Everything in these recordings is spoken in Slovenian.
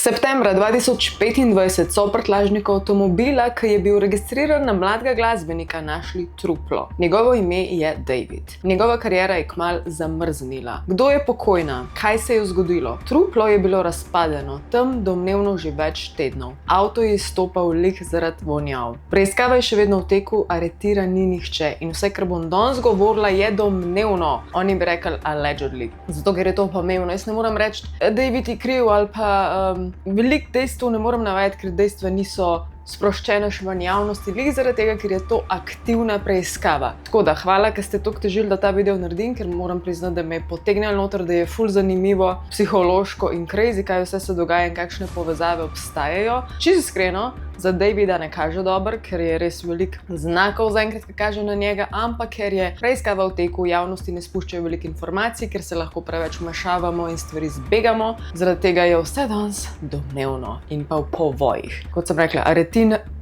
Septembra 2025 so prtljažniku avtomobila, ki je bil registriran na mladega glasbenika, našli truplo. Njegovo ime je David. Njegova kariera je kmalu zamrznila. Kdo je pokojna? Kaj se je zgodilo? Truplo je bilo razpadeno, tam domnevno že več tednov. Avto je izstopal lik zaradi vonjav. Preiskava je še vedno v teku, aretiran ni nihče in vse, kar bom danes govorila, je domnevno. Oni bi rekli allegedly. Zato, ker je to pomembno. Jaz ne moram reči, David je kriv ali pa veliko dejstev ne moram navajati, ker dejstva niso sproščena še v javnosti, lik zaradi tega, ker je to aktivna preiskava. Tako da, hvala, ker ste toliko težili, da ta video naredim, ker moram priznati, da me je potegnilo noter, da je ful zanimivo, psihološko in crazy, kaj vse se dogaja in kakšne povezave obstajajo. Čisto iskreno, za Davida ne kaže dobro, ker je res veliko znakov zaenkrat, ki kaže na njega, ampak ker je preiskava v teku, v javnosti ne spuščajo veliko informacij, ker se lahko preveč vmešavamo in stvari zbegamo. Zaradi tega je vse danes domnevno in pa v povojih. Kot sem rekla,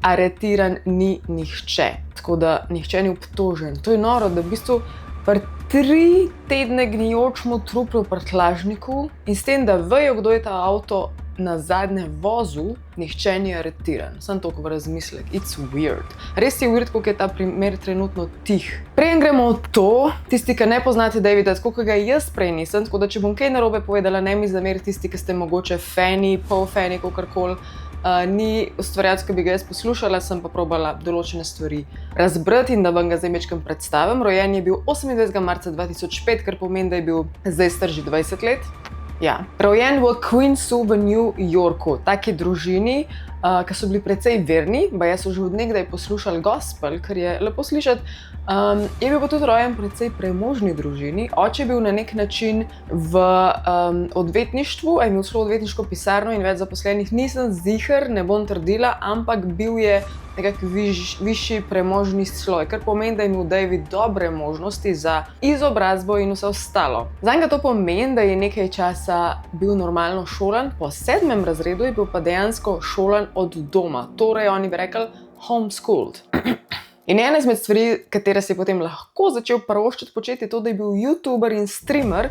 aretiran ni nihče. Tako da nihče ni obtožen. To je noro, da v bistvu pri 3 tedne gnijočemu truplu v prtljažniku in s tem, da vejo, kdo je ta avto nazadnje vozil, nihče ni aretiran. Samo toliko v razmislek. It's weird. Res je weird, koliko je ta primer trenutno tih. Preden gremo v to, tisti, ki ne poznate Davida, tako kot ga jaz prej nisem, tako da če bom kaj narobe povedala, ne mi zamerite tisti, ki ste mogoče fani, pol-fani, kakorkoli. Ni ustvarjalec, ki bi ga jaz poslušala, sem pa probala določene stvari razbrati in da vam ga zdaj majčkeno predstavim. Rojen je bil 28. marca 2005, kar pomeni, da je bil zdaj star že 20 let. Ja. Rojen v Queensu v New Yorku, taki družini, ki so bili precej verni, baje so že od nekdaj poslušali gospel, kar je lepo slišati. Je bil pa tudi rojen precej premožni družini. Oče je bil na nek način v odvetništvu, je imel celo odvetniško pisarno in več zaposlenih. Nisem ziher, ne bom trdila, ampak bil je nekako višji premožni sloj, kar pomeni, da je imel David dobre možnosti za izobrazbo in vse ostalo. Zanj to pomeni, da je nekaj časa bil normalno šolan, po 7. razredu je bil pa dejansko šolan od doma. Torej, oni bi rekli homeschooled. In ena izmed stvari, katere se je potem lahko začel privoščiti početi, je to, da je bil youtuber in streamer.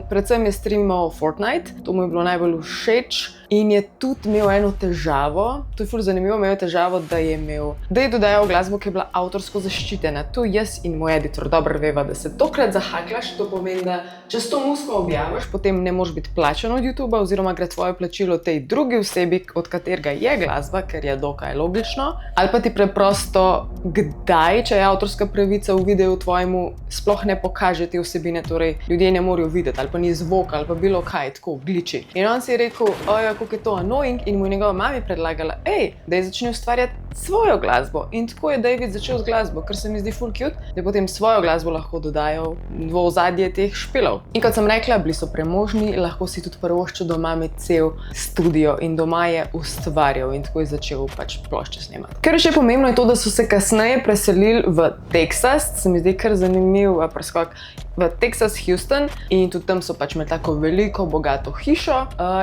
Predvsem je streamal Fortnite, to mu je bilo najbolj všeč. In je tudi imel eno težavo, to je ful zanimivo, imel je težavo, da je dodajal glasbo, ki je bila avtorsko zaščitena. To jaz in moj editor dobro veva, da se tokrat zahaklaš, to pomeni, da če to muziko objaviš, potem ne moreš biti plačan od YouTubea oziroma gre tvoje plačilo tej drugi osebi, od katerega je glasba, ker je dokaj logično. Ali pa ti preprosto kdaj, če je avtorska pravica v videu tvojemu, sploh ne pokaže te vsebine, torej ljudje ne morejo videti, ali pa ni zvok, ali pa bilo kaj, tako gliči. In on si je rekel, kako je to annoying, in mu je njegova mami predlagala, da je začne ustvarjati svojo glasbo. In tako je David začel z glasbo, kar se mi zdi ful cute, da je potem svojo glasbo lahko dodajal v ozadje teh špilov. In kot sem rekla, bili so premožni, lahko si tudi privoščil doma imeti cel studio in doma je ustvarjal in tako je začel pač plošče snemati. Kar je še pomembno je to, da so se kasneje preselili v Texas, se mi zdi kar zanimiv preskok, v Texas, Houston, in tudi tam so pač imeli tako veliko, bogato hišo.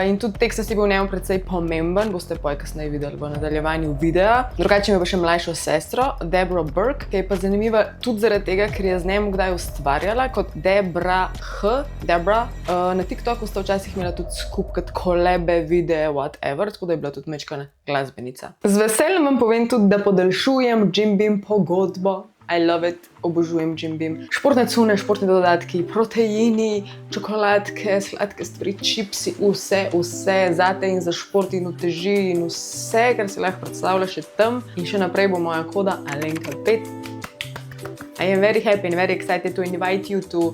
In tudi Texas je bil njemu precej pomemben, boste pa kasneje videli v nadaljevanju videa. Drugače ima pa še mlajšo sestro, Deborah Burke, ki je pa zanimiva tudi zaradi tega, ker je z njim kdaj ustvarjala kot Debra H. Debra. Na TikToku sta včasih imela tudi skupaj kolebe, videe, whatever, tako da je bila tudi majčkena glasbenica. Z veseljem vam povem tudi, da podaljšujem Jim Beam pogodbo. I love it, obožujem Jim Beam. Športne cune, športni dodatki, proteini, čokoladke, sladke stvari, čipsi, vse zate in za šport in uteži in vse, kar si lahko predstavljaš, je tam. In še naprej bo moja koda Alenka5. I am very happy and very excited to invite you to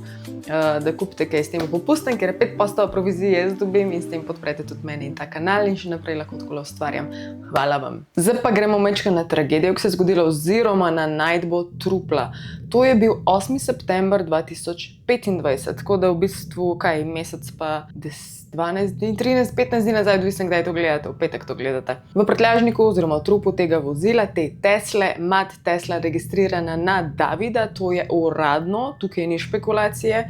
da kupite kaj s tem popustem, ker je 5% provizije jaz dobim in s tem podprete tudi mene in ta kanal in še naprej lahko tako ustvarjam. Hvala vam. Zdaj pa gremo majčkeno na tragedijo, ki se je zgodila oziroma na najdbo trupla. To je bil 8. september 2025, tako da v bistvu kaj, mesec pa 12 dni, 13, 15 dni nazaj, odvisno kdaj to gledate, v petek to gledate. V prtljažniku oziroma v trupu tega vozila, te Tesle, mat Tesla registrirana na Davida, to je uradno, tukaj ni špekulacije.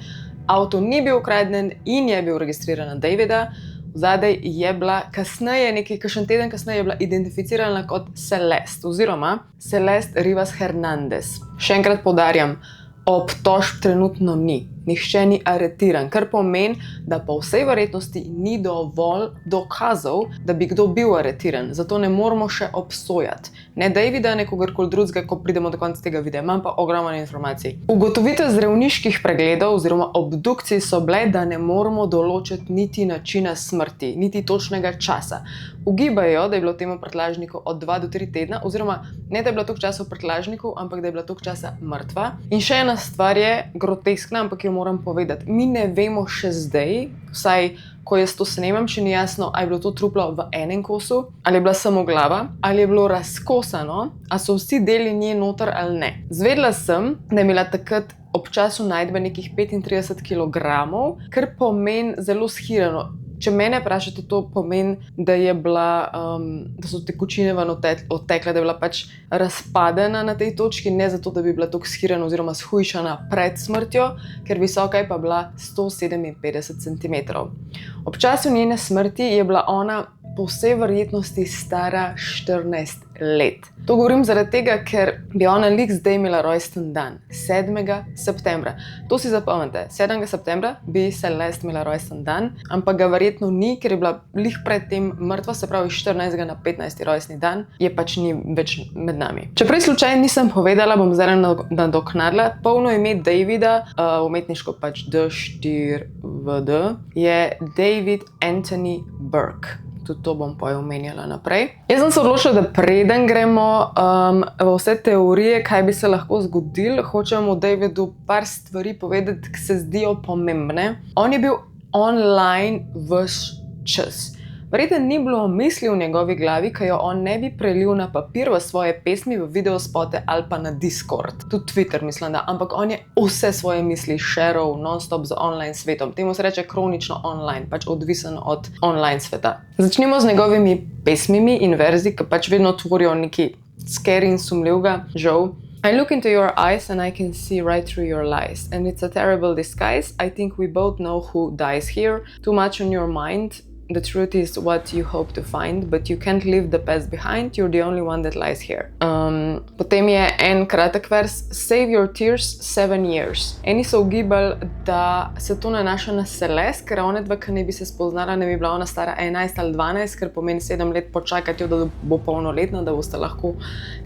Avto ni bil ukraden in je bil registriran na Davida. Zadaj je bila kasneje, kakšen teden kasneje je bila identificirana kot Celeste oziroma Celeste Rivas Hernandez. Še enkrat poudarjam, obtožb trenutno ni. nihče ni aretiran, kar pomeni, da po vsej verjetnosti ni dovolj dokazov, da bi kdo bil aretiran. Zato ne moramo še obsojati. Ne Davida, ne kogarkoli drugega, ko pridemo do konca tega videa. Imam pa ogromno informacij. Ugotovitev zdravniških pregledov oziroma obdukcij so bile, da ne moramo določiti niti načina smrti, niti točnega časa. Ugibajo, da je bilo temu prtljažniku od 2 do 3 tedna, oziroma ne, da je bila toliko časa v prtljažniku, ampak da je bila toliko časa mrtva. In še ena stvar je groteskna, ampak jo moram povedati. Mi ne vemo še zdaj, vsaj ko jaz to snemam, še ni jasno, ali je bilo to truplo v enem kosu, ali je bila samo glava, ali je bilo razkosano, ali so vsi deli nje noter ali ne. Zvedela sem, da je imela takrat ob času najdbe nekih 35 kg, kar pomeni zelo shirano. Če mene vprašate, to pomeni, da je bila, da so tekočine ven odtekle, da je bila pač razpadena na tej točki, ne zato, da bi bila toliko shirana oziroma shujšana pred smrtjo, ker visoka je pa bila 157 cm. Ob času njene smrti je bila ona po vsej verjetnosti stara 14 let. To govorim zaradi tega, ker bi ona lik zdaj imela rojsten dan, 7. septembra. To si zapomnite, 7. septembra bi Celeste imela rojsten dan, ampak ga verjetno ni, ker je bila lik pred tem mrtva, se pravi 14. na 15. rojstni dan, je pač ni več med nami. Če prej slučajno nisem povedala, bom zdaj nadoknadila. Polno ime Davida, umetniško pač D4VD, je David Anthony Burke. Tudi to bom pa omenjala naprej. Jaz sem se odločila, da preden gremo v vse teorije, kaj bi se lahko zgodilo, hočem o Davidu par stvari povedati, ki se zdijo pomembne. On je bil online ves čas. Verjetno ni bilo misli v njegovi glavi, ki jo on ne bi prelil na papir v svoje pesmi, v videospote ali pa na Discord. Tudi Twitter, mislim, da. Ampak on je vse svoje misli shareal non-stop z online svetom. Temu se reče kronično online, pač odvisen od online sveta. Začnimo z njegovimi pesmimi in verzi, ki pač vedno tvorijo neki scary in sumljivega, žal. I look into your eyes and I can see right through your lies. And it's a terrible disguise. I think we both know who dies here. Too much on your mind. The truth is what you hope to find, but you can't leave the past behind. You're the only one that lies here. Potem je en kratek vers. Save your tears 7 years. Eni so ugibali, da se to nanaša na Celeste, ker ona dva, ki ne bi se spoznala, ne bi bila ona stara 11 ali 12, ker pomeni 7 let počakati, da bo polnoletna, da boste lahko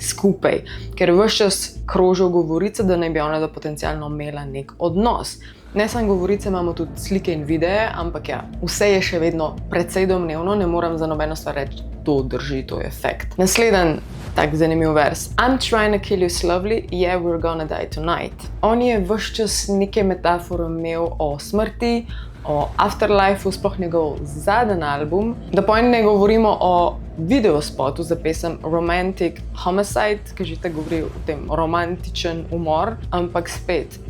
skupaj. Ker ves čas krožijo govorice, da ne bi ona dva potencialno imela nek odnos. Ne samo govorice, imamo tudi slike in videe, ampak ja, vse je še vedno precej domnevno, ne moram za nobeno stvar reči, to drži, to je fakt. Naslednji tak zanimiv vers. I'm trying to kill you slowly, yeah, we're gonna die tonight. On je ves čas neke metafore imel o smrti, o afterlifeu, sploh njegov zadnji album. Da point ne govorimo o videospotu za pesem Romantic Homicide, ki že tako govori o tem romantičen umor, ampak spet,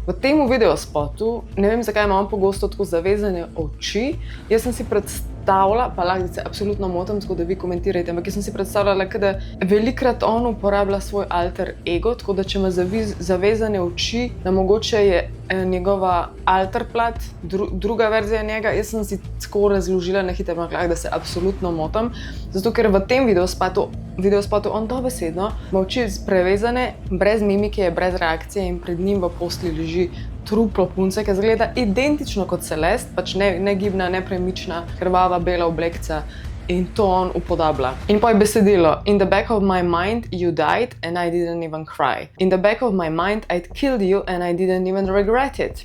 v tem videospotu, ne vem zakaj imam pogosto tako zavezane oči, jaz sem si predstavljala, pa lahko se absolutno motim, tako da vi komentirajte, ampak jaz sem si predstavljala, da velikrat on uporablja svoj alter ego, tako da če ima zavezane oči, da mogoče je njegova alter plat, druga verzija njega, jaz sem si tako razložila na hiter da se absolutno motim, zato ker v tem videospotu on dobesedno ima oči prevezane, brez mimike, brez reakcije in pred njim v postelji leži truplo punce, ki izgleda identično kot Celeste, pač negibna, nepremična, krvava, bela oblekca. In to on upodablja. In pa je besedilo. In the back of my mind you died and I didn't even cry. In the back of my mind I'd killed you and I didn't even regret it.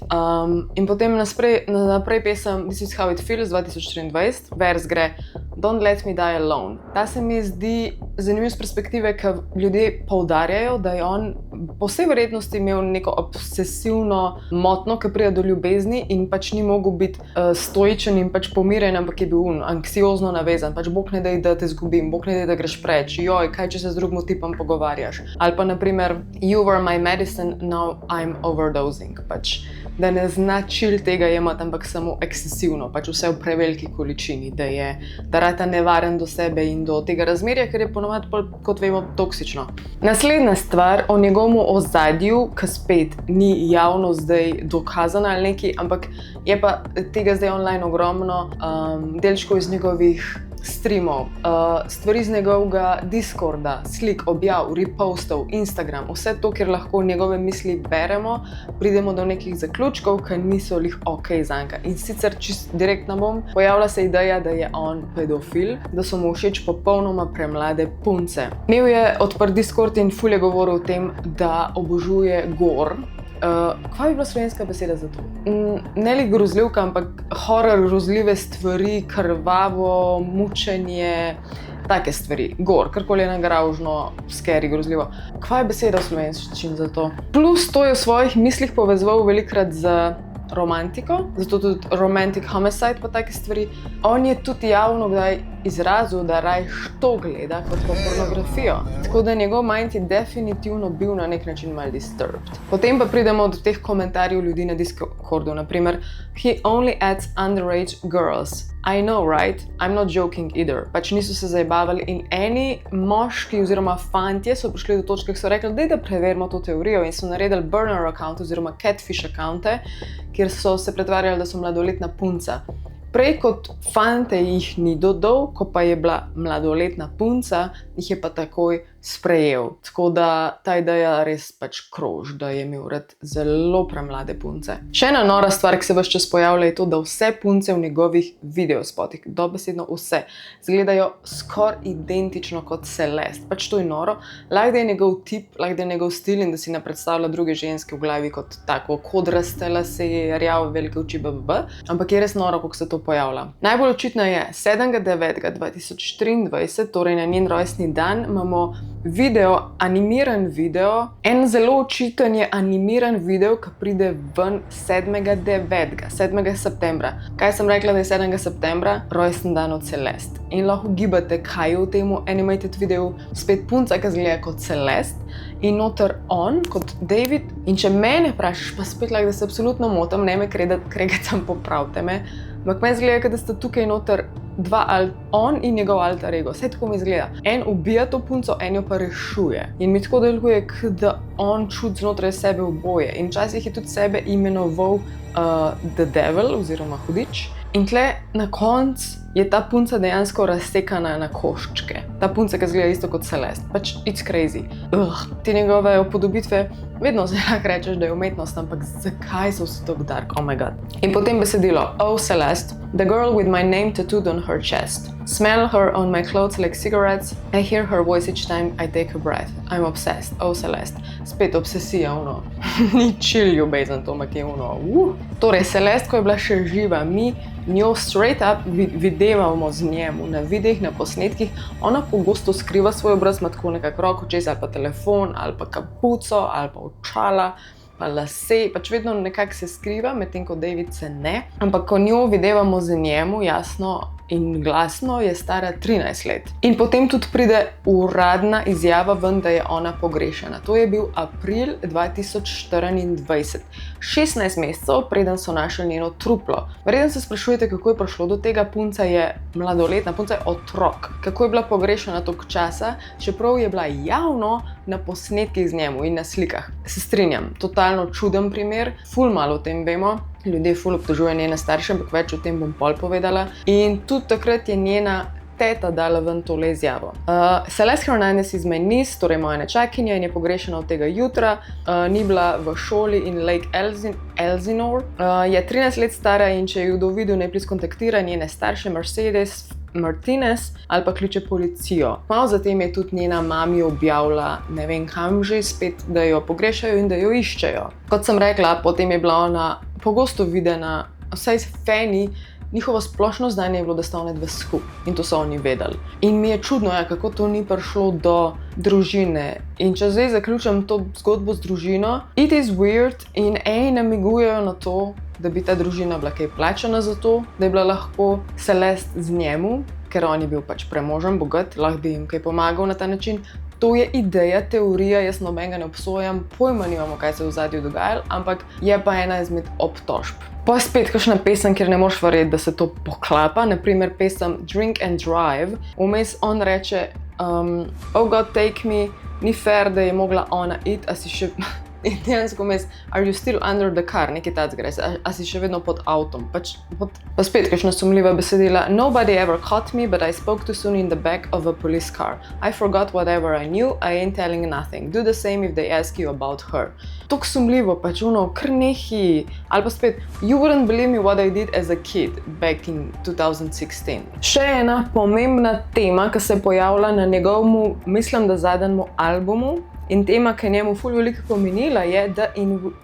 In potem naprej pesem This is how it feels 2023. Vers gre Don't let me die alone. Ta se mi zdi zanimiv z perspektive, ker ljudje poudarjajo, da je on po vsej verjetnosti imel neko obsesivno motnjo, ki pride do ljubezni in pač ni mogel biti stoičen in pač pomirjen, ampak je bil anksiozno navezan. Pač Bog ne daj, da te zgubim, Bog ne daj, da greš preč, joj, kaj če se z drugim tipom pogovarjaš. Ali pa naprimer, you were my medicine, now I'm overdosing. Pač, da ne zna čil tega jemati, ampak samo ekscesivno, pač vse v preveliki količini, da rata nevaren do sebe in do tega razmerja, ker je ponovadi, kot vemo, toksično. Naslednja stvar o njegovem ozadju, ki spet ni javno zdaj dokazana ali nekaj, ampak je pa tega zdaj online ogromno delčkov iz njegovih streamov, stvari z njegovega Discorda, slik, objav, repostov, Instagram, vse to, kjer lahko njegove misli beremo, pridemo do nekih zaključkov, ki niso lih ok zanka. In sicer čist direktno bom, pojavila se ideja, da je on pedofil, da so mu všeč popolnoma premlade punce. Imel je odprt Discord in ful je govoril o tem, da obožuje gore. Kaj bi bila slovenska beseda za to? Ne li grozljivka, ampak horror, grozljive stvari, krvavo, mučenje, take stvari. Gore, karkoli je nagražno, scary, grozljivo. Kaj je beseda v slovenščini za to? Plus to je v svojih mislih povezoval velikrat z romantiko, zato tudi romantic homicide pa take stvari. On je tudi javno kdaj izrazil, da raje to gleda kot pa pornografijo. Tako da njegov mind je definitivno bil na nek način malo disturbed. Potem pa pridemo do teh komentarjev ljudi na Discordu, naprimer He only adds underage girls. I know, right? I'm not joking either. Pač niso se zajebavali in eni moški oziroma fantje so prišli do točke, ki so rekli, da preverimo to teorijo in so naredili burner account oziroma catfish accounte, kjer so se pretvarjali, da so mladoletna punca. Prej kot fante jih ni dodal, ko pa je bila mladoletna punca, jih je pa takoj sprejel. Tako da ta ideja res pač kroži, da je imel rad zelo premlade punce. Še ena nora stvar, ki se ves čas pojavlja, je to, da vse punce v njegovih videospotih, dobesedno vse, izgledajo skoraj identično kot Celeste. Pač to je noro. Lahko da je njegov tip, lahko da je njegov stil in da si ne predstavlja druge ženske v glavi kot tako kodraste lase, rjave, velike oči, ampak je res noro, kako se to pojavlja. Najbolj očitno je 7.9.2023, torej na njen rojstni dan, imamo animiran video. En zelo očiten je animiran video, ki pride ven 7.9., 7. septembra. Kaj sem rekla, da je 7. septembra? Rojstni dan od Celeste. In lahko gibate, kaj je v tem animated videu. Spet punca, ki zgleda kot Celeste in noter on, kot David. In če mene vprašaš, pa spet lahko, da se absolutno motim, ne me kregacam, popravite me. Ampak meni zgleda, da sta tukaj noter dva, on in njegov alter ego. Vse tako mi zgleda. En ubija to punco, en jo pa rešuje. In mi tako deluje, da on čuti znotraj sebe oboje. In včasih je tudi sebe imenoval The Devil oziroma hudič. In tle na koncu je ta punca dejansko razsekana na koščke. Ta punca, ki zgleda isto kot Celeste. Pač it's crazy. Te njegove upodobitve, vedno se lahko rečeš, da je umetnost, ampak zakaj so vsi tako dark? Oh my god. In potem besedilo. Oh Celeste, the girl with my name tattooed on her chest. Smell her on my clothes like cigarettes. I hear her voice each time I take a breath. I'm obsessed. Oh Celeste. Spet obsesija, Ni chill ljubezen, to mak je Torej, Celeste, ko je bila še živa, mi njo straight up videvamo z njemu na videih, na posnetkih. Ona pogosto skriva svoj obraz, ima tako nekako roko čez, ali pa telefon, ali pa kapuco, ali pa očala, pa lase, pač vedno nekako se skriva, medtem ko David se ne. Ampak ko njo videvamo z njemu, jasno in glasno, je stara 13 let. In potem tudi pride uradna izjava ven, da je ona pogrešana. To je bil april 2024. 16 mesecev, preden so našli njeno truplo. Verjetno se sprašujete, kako je prišlo do tega. Punca je mladoletna, punca je otrok. Kako je bila pogrešana toliko časa, čeprav je bila javno na posnetkih z njemu in na slikah. Se strinjam, totalno čuden primer, ful malo o tem vemo. Ljudje ful obtožujejo njene starše, ampak več o tem bom pol povedala. In tudi takrat je njena teta dala ven tole izjavo. Celeste Hernandez iz my niece, torej moja nečakinja, in je pogrešana od tega jutra. Ni bila v šoli in Lake Elsinore. Je 13 let stara in če jo kdo videl, naj please kontaktira njene starše Mercedes Martinez ali pa kliče policijo. Malo zatem je tudi njena mami objavila, ne vem kam že, spet, da jo pogrešajo in da jo iščejo. Kot sem rekla, potem je bila ona pogosto videna, vsaj fani, njihovo splošno znanje je bilo, da sta oni dve skupaj in to so oni vedeli. In mi je čudno, kako to ni prišlo do družine. In če zdaj zaključim to zgodbo z družino, it is weird in eni namigujejo na to, da bi ta družina bila kaj plačana za to, da je bila lahko Celeste z njemu, ker on je bil pač premožen, bogat, lahko bi jim kaj pomagal na ta način. To je ideja, teorija, jaz nobenega ne obsojam, pojma nimamo, kaj se je v zadju dogajalo, ampak je pa ena izmed obtožb. Pa spet kakšna pesem, kjer ne moreš verjeti, da se to poklapa, naprimer pesem Drink and Drive. Vmes on reče, oh God, take me, ni fair, da je mogla ona iti, a si še... In dejansko mes, are you still under the car, nekaj tacga res, a si še vedno pod avtom, pa spet kakšna sumljiva besedila. Nobody ever caught me, but I spoke too soon in the back of a police car. I forgot whatever I knew, I ain't telling nothing. Do the same if they ask you about her. Tok sumljivo, pač kar nehi, ali pa spet, you wouldn't believe me what I did as a kid back in 2016. Še ena pomembna tema, ki se pojavlja na njegovmu, mislim, da zadnjemu albumu, in tema, ki je njemu ful veliko pomenila, je The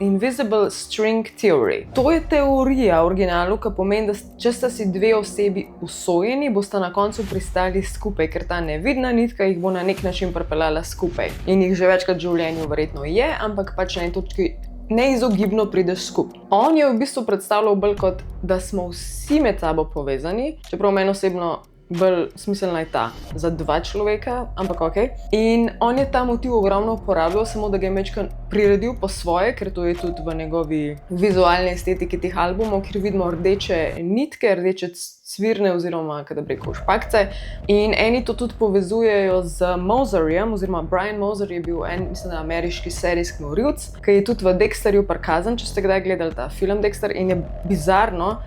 Invisible String Theory. To je teorija v originalu, ki pomeni, da če sta si dve osebi usojeni, bosta na koncu pristali skupaj, ker ta nevidna nitka jih bo na nek način pripeljala skupaj. In jih že večkrat v življenju verjetno je, ampak pač na eni točki neizogibno prideš skupaj. On je v bistvu predstavljal bolj kot, da smo vsi med sabo povezani, čeprav meni osebno bolj smiselna je ta za dva človeka, ampak okej. In on je ta motiv ogromno uporabljal, samo da ga je majčkeno priredil po svoje, ker to je tudi v njegovi vizualni estetiki teh albumov, kjer vidimo rdeče nitke, rdeče cvirne oziroma, kada bi rekel, špakce. In eni to tudi povezujejo z Moserjem, oziroma Brian Moser je bil mislim, ameriški serijski morilec, ki je tudi v Dexterju prikazan, če ste kdaj gledali ta film Dexter, in je bizarno,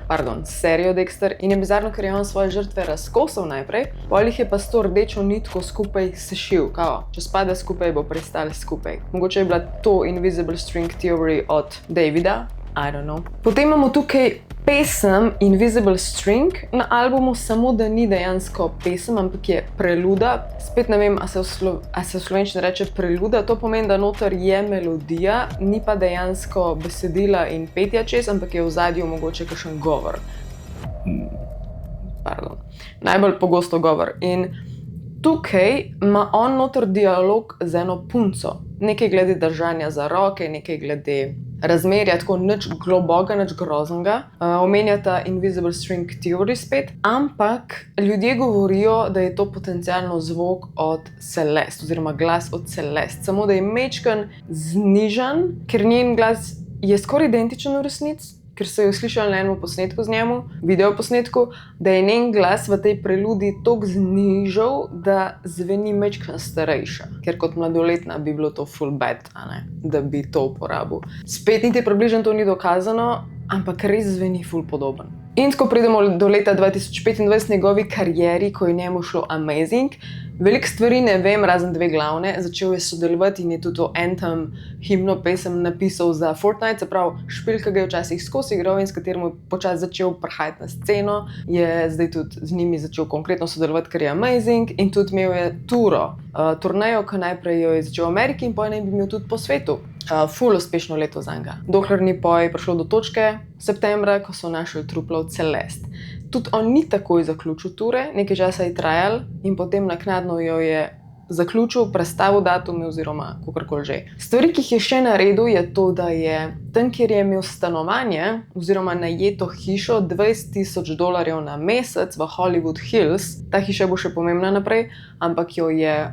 serijo Dexter, in je bizarno, ker je on svoje žrtve razkosal najprej, potem jih je pa s to rdečo nitko skupaj sešil, kao, če spada skupaj, bo pristali skupaj. Mogoče je bila to Invisible String Theory od Davida, I don't know. Potem imamo tukaj pesem Invisible String na albumu, samo da ni dejansko pesem, ampak je preluda. Spet ne vem, a se v slovenščini reče preluda, to pomeni, da noter je melodija, ni pa dejansko besedila in petja čez, ampak je v ozadju mogoče kakšen govor. Najbolj pogosto govor. In tukaj ima on noter dialog z eno punco. Nekaj glede držanja za roke, nekaj glede razmerja, tako nič globoga, nič groznega. Omenjata Invisible String Theory spet, ampak ljudje govorijo, da je to potencialno zvok od Celeste, oziroma glas od Celeste. Samo da je majčken znižan, ker njen glas je skoraj identičen v resnici, ker so jo slišali na enem posnetku z njemu, videoposnetku, da je njen glas v tej preludi toliko znižal, da zveni majčkeno starejša. Ker kot mladoletna bi bilo to full bad, da bi to uporabil. Spet niti približno to ni dokazano, ampak res zveni ful podoben. In tako pridemo do leta 2025 njegovi karieri, ko je njemu šlo amazing. Veliko stvari ne vem, razen dve glavne. Začel je sodelovati in je tudi to Anthem himno pesem napisal za Fortnite, se pravi špil, ki ga je včasih skozi igral in s katerim je počasi začel prihajati na sceno. Je zdaj tudi z njimi začel konkretno sodelovati, ker je amazing, in tudi imel je turnejo, ki najprej jo je začel v Ameriki in potem bi imel tudi po svetu. Ful uspešno leto zanj. Dokler ni prišlo do točke septembra, ko so našli truplo od Celeste. Tudi on ni takoj zaključil ture, nekaj časa je trajal in potem naknadno jo je zaključil, prestavil datume oziroma kakorkoli že. Stvari, ki jih je še naredil, je to, da je tam, kjer je imel stanovanje oziroma najeto hišo $20,000 na mesec v Hollywood Hills. Ta hiša bo še pomembna naprej, ampak jo je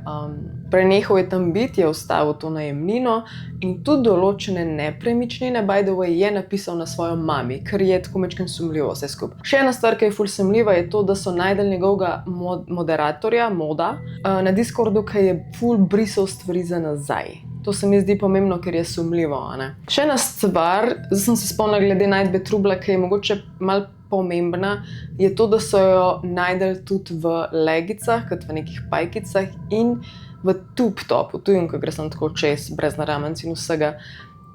prenehal je tam biti, je ustavil to najemnino in tudi določene nepremičnine, by the way, je napisal na svojo mami, ker je tako majčkeno sumljivo vse skupaj. Še ena stvar, ki je ful sumljiva, je to, da so našli njegovega moderatorja, moda, na Discordu, ki je ful brisal stvari za nazaj. To se mi zdi pomembno, ker je sumljivo, Še ena stvar, zdaj sem se spomnila glede najdbe trupla, ki je mogoče malo pomembna, je to, da so jo našli tudi v legicah, kot v nekih pajkicah in v tube topu, tujunka, gre sem tako čez, brez naramenc in vsega.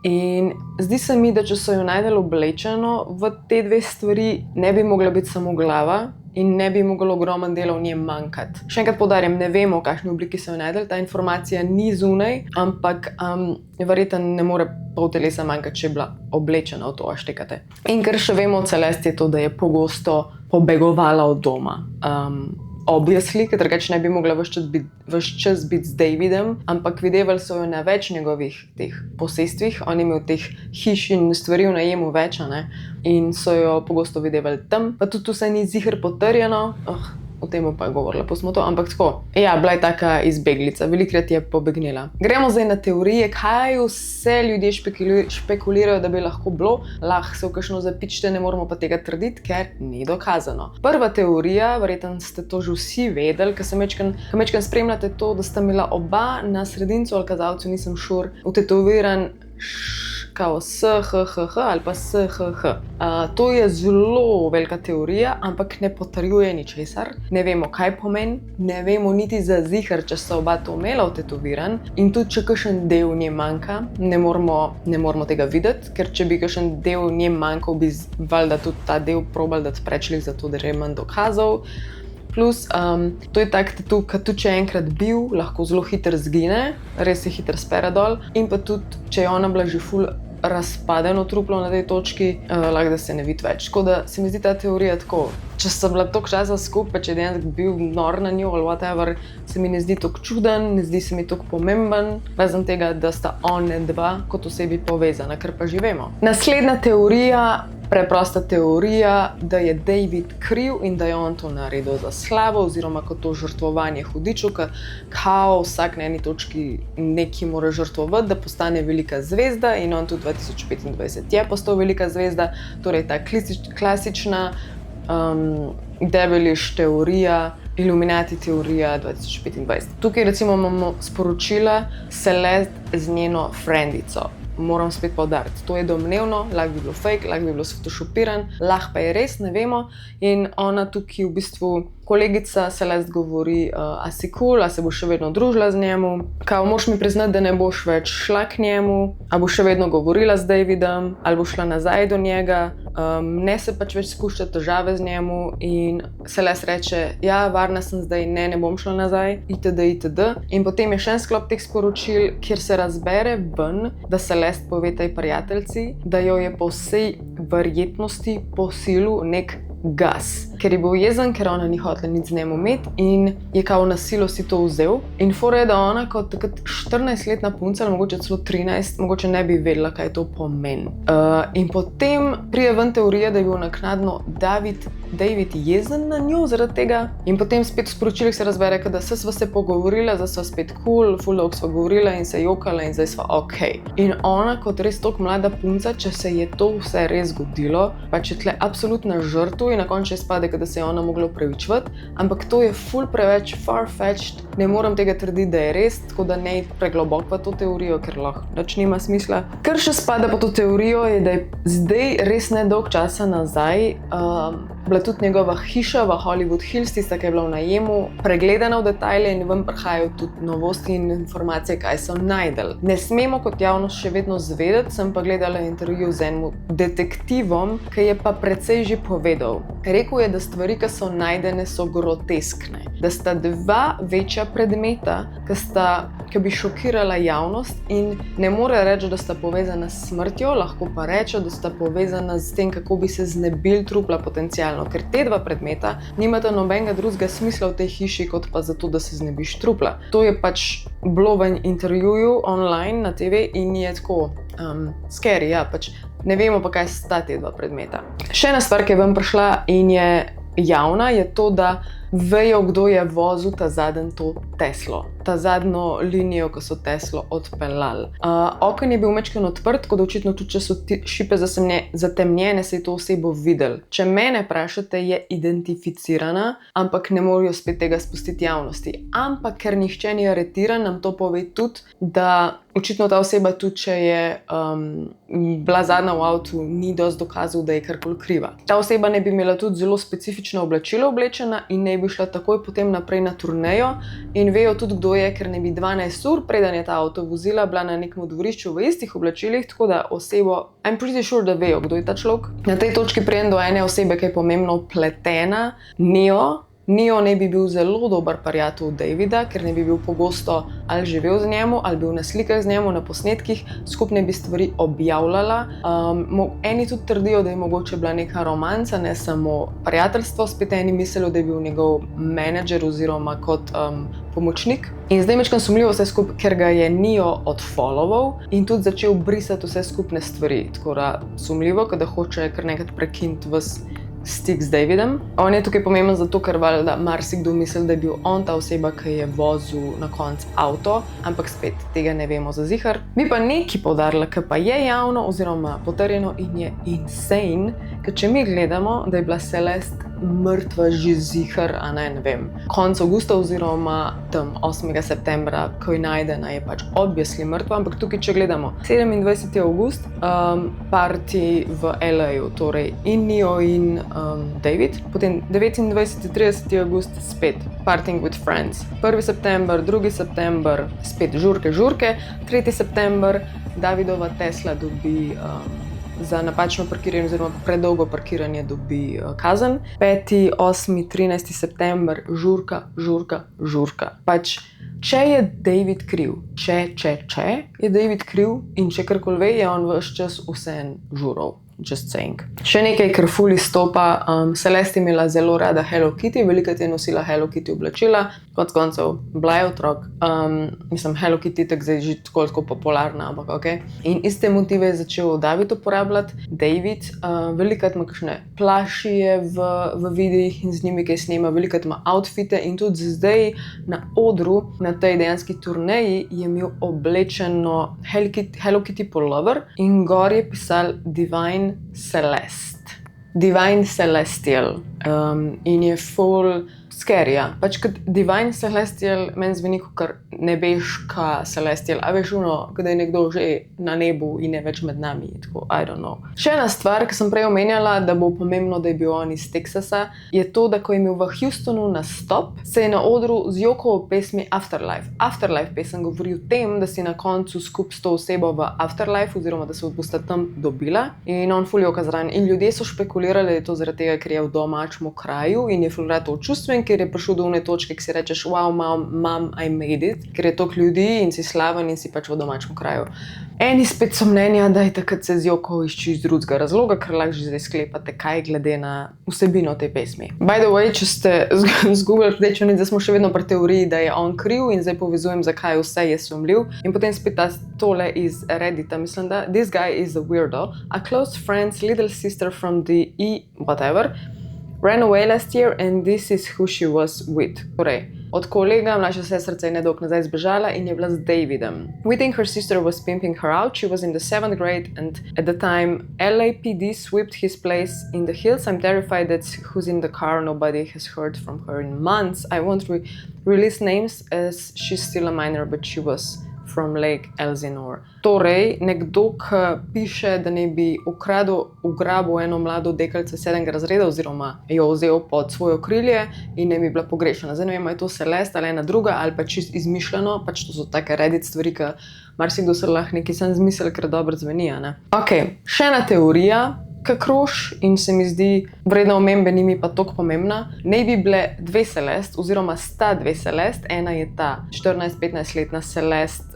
In zdi se mi, da če so jo našli oblečeno, v te dve stvari ne bi mogla biti samo glava in ne bi moglo ogromno dela v njem manjkati. Še enkrat poudarjam, ne vemo, v kakšni obliki so jo našli, ta informacija ni zunaj, ampak verjetno ne more pol telesa manjkati, če je bila oblečena v to, a štekate. In kar še vemo o Celeste je to, da je pogosto pobegovala od doma. Obviously, ker drugače ne bi mogla ves čas biti z Davidom, ampak videvali so jo na več njegovih teh posestvih, on je imel teh hiš in stvari v najemu več, in so jo pogosto videvali tam, pa tudi vse ni ziher potrjeno, o tem pa je govorila, pustimo to, ampak tako, ja, bila je taka izbeglica, velikrat je pobegnila. Gremo zdaj na teorije, kaj vse ljudje špekulirajo, da bi lahko bilo, lahko se v kakšno zapičite, ne moramo pa tega trditi, ker ni dokazano. Prva teorija, verjetno ste to že vsi vedeli, ker mečkeno spremljate to, da sta imela oba na sredincu ali kazalcu, nisem sure, vtetoviran kao SHHH ali pa SHH. To je zelo velika teorija, ampak ne potrjuje ničesar. Ne vemo, kaj pomeni, ne vemo niti za ziher, če sta oba to imela vtetoviran. In tudi, če kakšen del nje manjka, ne moramo tega videti, ker če bi kakšen del nje manjkal, bi valjda tudi ta del probali dati prečlih, zato da je manj dokazov. Plus, to je tak tatu, ki tudi če je enkrat bil, lahko zelo hitro zgine, res je hitro spere dol. In pa tudi, če je ona bila že ful razpadeno truplo na tej točki, lahko da se ne vidi več. Tako da se mi zdi ta teorija tako, če sem bila toliko časa skupaj, če je dejansko bil nor na njo ali whatever, se mi ne zdi toliko čuden, ne zdi se mi toliko pomemben, razen tega, da sta one dva kot osebi povezana, kar pa že vemo. Naslednja teorija, preprosta teorija, da je David kriv in da je on to naredil za slavo, oziroma kot to žrtvovanje hudičev, kao vsak na eni točki neki mora žrtvovati, da postane velika zvezda, in on tudi 2025 je postal velika zvezda, torej ta klasična Devilish teorija, Illuminati teorija 2025. Tukaj recimo imamo sporočila Celeste z njeno frendico. Moram spet poudariti, to je domnevno, lahko bi bilo fake, lahko bi bilo photoshopiran, lahko pa je res, ne vemo. In ona tukaj v bistvu, kolegica Celeste govori, a si cool, a se boš še vedno družila z njemu, kao moraš mi priznati, da ne boš več šla k njemu, a boš še vedno govorila z Davidom, ali boš šla nazaj do njega, ne se pač več spuščati težave z njemu. In Celeste reče, ja, varna sem zdaj, ne bom šla nazaj, itd. In potem je še en sklop teh sporočil, kjer se razbere ven, da Celeste pove tej prijateljici, da jo je po vsej verjetnosti posilil nek gas, ker je bil jezen, ker ona ni hotela nič z njim imeti in je kao na silo si to vzel. In fora je, da ona kot takrat 14-letna punca, ali mogoče celo 13, mogoče ne bi vedela, kaj to pomeni. In potem pride ven teorija, da je bil naknadno David jezen na njo zaradi tega. In potem spet v sporočilih se razbere, da sva se pogovorila, da sva spet cool, ful dolgo sva govorila in se jokala in zdaj sva ok. In ona kot res toliko mlada punca, če se je to vse res zgodilo, pač je tle absolutna žrtev in na koncu izpade, da se je ona mogla opravičevati, ampak to je ful preveč far-fetched, ne morem tega trditi, da je res, tako da ne iti pregloboko v to teorijo, ker lahko nič nima smisla. Kar še spada po to teorijo je, da je zdaj res nedolgo časa nazaj bila tudi njegova hiša v Hollywood Hills, tista, ki je bila v najemu, pregledana v detajle in ven prihajajo tudi novosti in informacije, kaj so najdeli. Ne smemo kot javnost še vedno zvedeti, sem pa gledala intervju z enim detektivom, ki je pa precej že povedal. Rekel je, da stvari, ki so najdene, so groteskne. Da sta dva večja predmeta, ki bi šokirala javnost in ne more reči, da sta povezana s smrtjo, lahko pa reče, da sta povezana s tem, kako bi se znebili trupla potencialno. Ker te dva predmeta nimata nobenega drugega smisla v tej hiši, kot pa zato, da se znebiš trupla. To je pač bilo v intervjuju online na TV in je tako scary, ja, pač ne vemo pa, kaj sta te dva predmeta. Še ena stvar, ki je ven prišla in je javna, je to, da vejo, kdo je vozil ta zadnji to Teslo. Ta zadnjo linijo, ko so Teslo odpeljali. Oken je bil majčkeno odprt, tako da očitno tudi, če so šipe zatemnjene, se je to osebo videl. Če mene vprašate, je identificirana, ampak ne morajo spet tega spustiti javnosti. Ampak ker nihče ni aretiran, nam to pove tudi, da očitno ta oseba tudi, če je bila zadnja v avtu, ni dosti dokazov, da je karkoli kriva. Ta oseba ne bi imela tudi zelo specifično oblačilo oblečena in ne bi šla takoj potem naprej na turnejo in vejo tudi, kdo je, ker ne bi 12 ur, preden je ta avto vozila, bila na nekem dvorišču v istih oblačilih, tako da osebo, I'm pretty sure, da vejo, kdo je ta človek. Na tej točki pridem do ene osebe, ki je pomembno vpletena, Neo ne bi bil zelo dober prijatelj Davida, ker ne bi bil pogosto ali živel z njemu, ali bil na slikah z njemu, na posnetkih, skupaj bi stvari objavljala. Eni tudi trdijo, da je mogoče bila neka romanca, ne samo prijateljstvo, spet eni mislijo, da je bil njegov menedžer oziroma kot pomočnik. In zdaj mečkam sumljivo vse skupaj, ker ga je Neo odfollował in tudi začel brisati vse skupne stvari. Tako da sumljivo, da hoče kar nekaj prekiniti ves stik z Davidom. On je tukaj pomemben zato, ker valjda marsikdo misli, da je bil on ta oseba, ki je vozil na koncu avto, ampak spet tega ne vemo za ziher. Bi pa nekaj poudarila, ki pa je javno oziroma potrjeno in je insane, ker če mi gledamo, da je bila Celeste mrtva že zihar, ne vem, konec avgusta oziroma tam 8. septembra, ko je najdena, je pač obviously mrtva, ampak tukaj, če gledamo 27. avgust, party v LA-ju, torej in Neo in David, potem 29. 30. avgust spet partying with friends, 1. september, 2. september, spet žurke, 3. september, Davidova Tesla dobi za napačno parkiranje oziroma predolgo parkiranje dobi kazen. 5., 8., 13. september, žurka. Pač, če je David kriv, če je David kriv in če karkoli ve, je on ves čas vseeno žurov. Just saying. Še nekaj, kar ful izstopa. Celeste je imela zelo rada Hello Kitty, velikokrat je nosila Hello Kitty oblačila, konec koncev bila je otrok. Mislim, Hello Kitty tak zdaj že tako popularna, ampak ok. In iste motive je začel David uporabljati. David velikokrat ima kakšne plašije v videih in z njimi kaj snema, velikokrat ima outfite in tudi zdaj na odru, na tej dejanski turneji je imel oblečeno Hello Kitty pullover in gor je pisal Divine Celestial in je full scary, ja. Pač kot Divine Celestial meni zveni kot nebeška Celestial, a veš kada je nekdo že na nebu in je več med nami, tako, I don't know. Še ena stvar, ki sem prej omenjala, da bo pomembno, da je bil on iz Teksasa, je to, da ko je imel v Houstonu nastop, se je na odru z Yokovo pesmi Afterlife. Afterlife pesem govori o tem, da si na koncu skupaj s to osebo v Afterlife, oziroma da se bosta tam dobila in on ful joka zraven. In ljudje so špekulirali, da je to zaradi tega, ker je v domačem kraju in je ful rad čustven, ker je prišel do one točke, ki si rečeš, wow, mom, I made it, ker je toliko ljudi in si slaven in si pač v domačem kraju. Eni spet so mnenja, da je takrat se z Yokovo iz čisto drugega razloga, ker lahko že zdaj sklepate, kaj glede na vsebino te pesmi. By the way, če ste z Google rečeni, da smo še vedno pri teoriji, da je on kriv in zdaj povezujem, zakaj vse je sumljiv. In potem spet tole iz Reddita, mislim, da this guy is a weirdo, a close friend's little sister from the whatever, ran away last year and this is who she was with. Torej, od kolega mlajša sestrica je nedolgo nazaj zbežala in je bila z Davidom. We think her sister was pimping her out. She was in the 7th grade and at the time LAPD swept his place in the hills. I'm terrified that who's in the car. Nobody has heard from her in months. I won't release names as she's still a minor, but she was from Lake Elsinore. Torej, nekdo, ki piše, da ne bi ugrabil eno mlado deklico 7. razreda oziroma jo vzel pod svoje okrilje in ne bi bila pogrešana. Zdaj ne vem, je to Celeste ali ena druga ali pa čisto izmišljeno, pač to so take Reddit stvari, ki marsikdo se lahko nekaj sam zmisli, ker dobro zveni, ne? Ok, še ena teorija, ki kroži in se mi zdi vredna omembe, ni mi pa toliko pomembna. Naj bi bile dve Celeste oziroma sta dve Celeste. Ena je ta 14-15-letna Celeste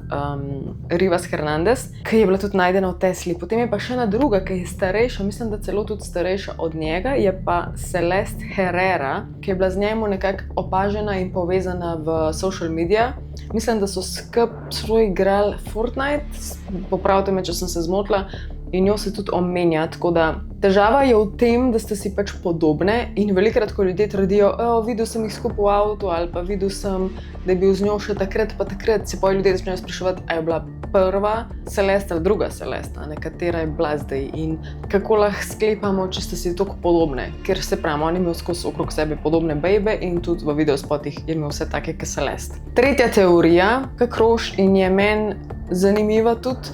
Rivas Hernandez, ki je bila tudi najdena v Tesli. Potem je pa še ena druga, ki je starejša, mislim, da celo tudi starejša od njega, je pa Celeste Herrera, ki je bila z njemu nekako opažena in povezana v social media. Mislim, da so skupaj igrali Fortnite, popravite me, če sem se zmotila, in jo se tudi omenja, tako da težava je v tem, da ste si pač podobne in velikokrat, ko ljudje trdijo, videl sem jih skupaj v avtu ali pa videl sem, da je bil z njo še takrat pa takrat, se pa ljudje začnejo spraševati, a je bila prva Celeste ali druga Celeste, katera je bila zdaj in kako lahko sklepamo, če ste si toliko podobne, ker se pravi, on je imel skozi okrog sebe podobne bejbe in tudi v videospotih je imel vse take kot Celeste. Tretja teorija, ki kroži in je meni zanimiva tudi,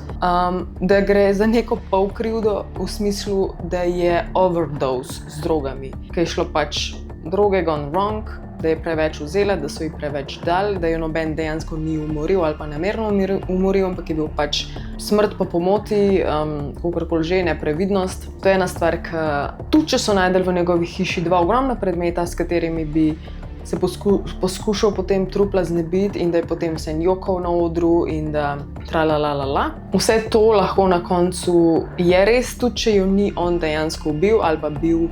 da gre za neko polkrivdo v smislu, da je overdose z drogami, ki je šlo pač droge gone wrong, da je preveč vzela, da so ji preveč dali, da jo noben dejansko ni umoril ali pa namerno umoril, ampak je bil pač smrt po pomoti, kakorkoli že, neprevidnost. To je ena stvar, ki tudi če so najdeli v njegovi hiši dva ogromna predmeta, s katerimi bi se poskušal potem trupla znebiti in da je potem vse jokal na odru in da tralalala. Vse to lahko na koncu je res, tudi če jo ni on dejansko ubil ali pa bil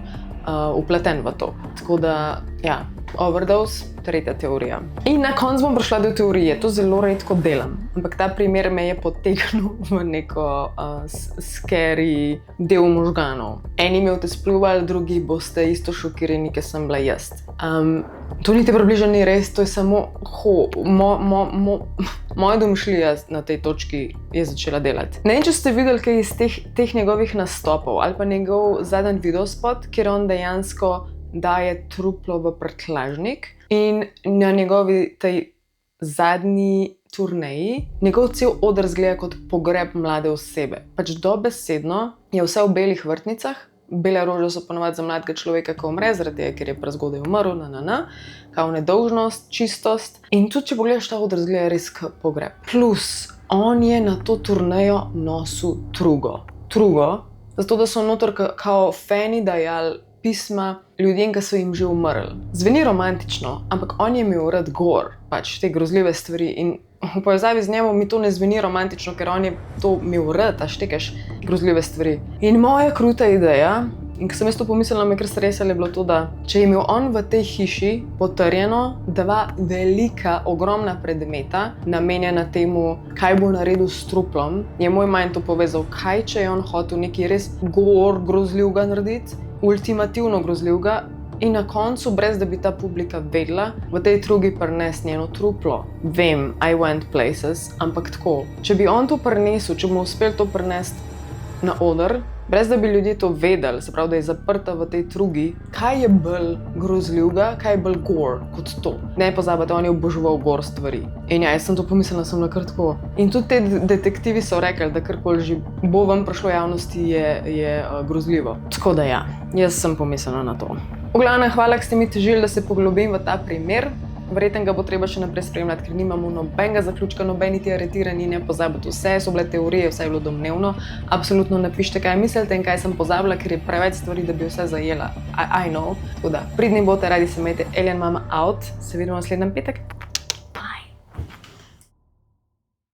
upleten v to. Tako da, ja, overdose, tretja teorija. In na koncu bom prišla do teorije, to zelo redko delam, ampak ta primer me je potegnil v neko scary del možganov. Eni me boste spljuvali, drugi boste isto šokirani, ker sem bila jaz. To niti približno ni res, to je samo moja domišljija na tej točki je začela delati. Ne vem, če ste videli kaj iz teh njegovih nastopov ali pa njegov zadnji videospot, kjer on dejansko daje truplo v prtljažnik in na njegovi tej zadnji turneji njegov cel oder izgleda kot pogreb mlade osebe. Pač dobesedno je vse v belih vrtnicah. Bele rože so ponovadi za mladega človeka, ko umre, zaradi tega, ker je prezgodaj umrl, kao nedolžnost, čistost. In tudi, če pogledaš, ta oder izgleda res kot pogreb. Plus, on je na to turnejo nosil trugo. Zato da so noter kao fani dajali pisma ljudem, ki so jim že umrli. Zveni romantično, ampak on je imel rad gor, pač te grozljive stvari in v povezavi z njemu mi to ne zveni romantično, ker on je to imel rad, a štekaš grozljive stvari. In moja kruta ideja, in ko sem jaz to pomislila, me kar stresalo, je bilo to, da če je imel on v tej hiši potrjeno 2 velika, ogromna predmeta, namenjena temu, kaj bo naredil s truplom, je moj mind to povezal, kaj če je on hotel nekaj res grozljivega narediti, ultimativno grozljivega, in na koncu, brez da bi ta publika vedela, v tej trugi prinesti njeno truplo. Vem, I went places, ampak tako. Če bi on to prinesel, če bi mu uspel to prinesti na oder, brez da bi ljudje to vedeli, se pravi, da je zaprta v tej trugi, kaj je bolj grozljivega, kaj je bolj gore kot to. Ne pozabite, on je oboževal gore stvari. In ja, jaz sem to pomislila, sem kar tako. In tudi te detektivi so rekli, da karkoli že bo vam prišlo javnosti, je grozljivo. Tako da ja, jaz sem pomislila na to. V glavnem, hvala, ker ste mi težili, da se poglobim v ta primer. Verjetno ga bo treba še naprej spremljati, ker nimamo nobenega zaključka, nobeni ti aretirani, ne pozabiti vse, so bile teorije, vse je bilo domnevno. Absolutno napišite, kaj mislite in kaj sem pozabila, ker je preveč stvari, da bi vse zajela. I know. Tako da, pridni bote, radi se imejte, Alien Mama out. Se vidimo naslednji petek.